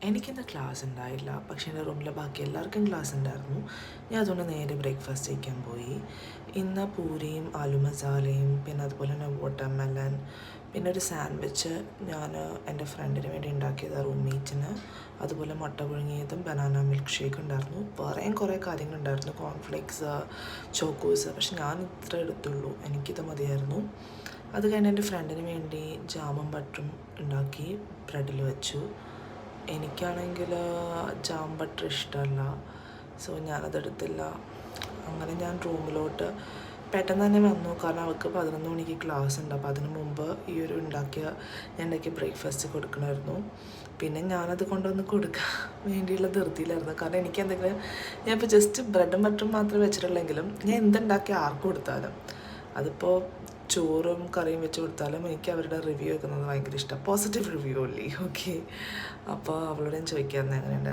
എനിക്കിന്ന് ക്ലാസ് ഉണ്ടായില്ല, പക്ഷേ എൻ്റെ റൂമിലെ ബാക്കി എല്ലാവർക്കും ക്ലാസ് ഉണ്ടായിരുന്നു. ഞാൻ അതുകൊണ്ട് നേരെ ബ്രേക്ക്ഫാസ്റ്റ് കഴിക്കാൻ പോയി. ഇന്ന് പൂരിയും ആലു മസാലയും പിന്നെ അതുപോലെ തന്നെ വാട്ടർമെലൺ പിന്നെ ഒരു സാൻഡ്വിച്ച് ഞാൻ എൻ്റെ ഫ്രണ്ടിന് വേണ്ടി ഉണ്ടാക്കിയത് റൂംമേറ്റിന്. അതുപോലെ മുട്ട പുഴുങ്ങിയതും ബനാന മിൽക്ക് ഷേക്ക് ഉണ്ടായിരുന്നു. വേറെയും കുറേ കാര്യങ്ങളുണ്ടായിരുന്നു, കോൺഫ്ലേക്സ്, ചോക്കോസ്. പക്ഷെ ഞാൻ ഇത്ര എടുത്തുള്ളൂ, എനിക്കിത് മതിയായിരുന്നു. അത് കഴിഞ്ഞ് എൻ്റെ ഫ്രണ്ടിന് വേണ്ടി ജാമും ബട്ടറും ഉണ്ടാക്കി ബ്രെഡിൽ വെച്ചു. എനിക്കാണെങ്കിൽ ജാം ബട്ടർ ഇഷ്ടമല്ല, സോ ഞാനതെടുത്തില്ല. അങ്ങനെ ഞാൻ റൂമിലോട്ട് പെട്ടെന്ന് തന്നെ വന്നു, കാരണം അവൾക്ക് 11 മണിക്ക് ക്ലാസ് ഉണ്ട്. അപ്പോൾ അതിന് മുമ്പ് ഈ ഒരു ഞാൻ ഉണ്ടാക്കിയ ബ്രേക്ക്ഫാസ്റ്റ് കൊടുക്കണമായിരുന്നു. പിന്നെ ഞാനത് കൊണ്ടുവന്ന് കൊടുക്കാൻ വേണ്ടിയുള്ള ധൃതിയിലായിരുന്നു, കാരണം എനിക്ക് എന്തെങ്കിലും ഞാനിപ്പോൾ ജസ്റ്റ് ബ്രെഡും ബട്ടറും മാത്രമേ വെച്ചിട്ടുള്ളെങ്കിലും ഞാൻ എന്തുണ്ടാക്കി ആർക്ക് കൊടുത്താലും, അതിപ്പോൾ ചോറും കറിയും വെച്ച് കൊടുത്താലും എനിക്ക് അവരുടെ റിവ്യൂ വെക്കുന്നത് ഭയങ്കര ഇഷ്ടമാണ്. പോസിറ്റീവ് റിവ്യൂ അല്ലേ. ഓക്കെ, അപ്പോൾ അവളോട് ഞാൻ ചോദിക്കാമെന്ന് എങ്ങനെയുണ്ടായിരുന്നു.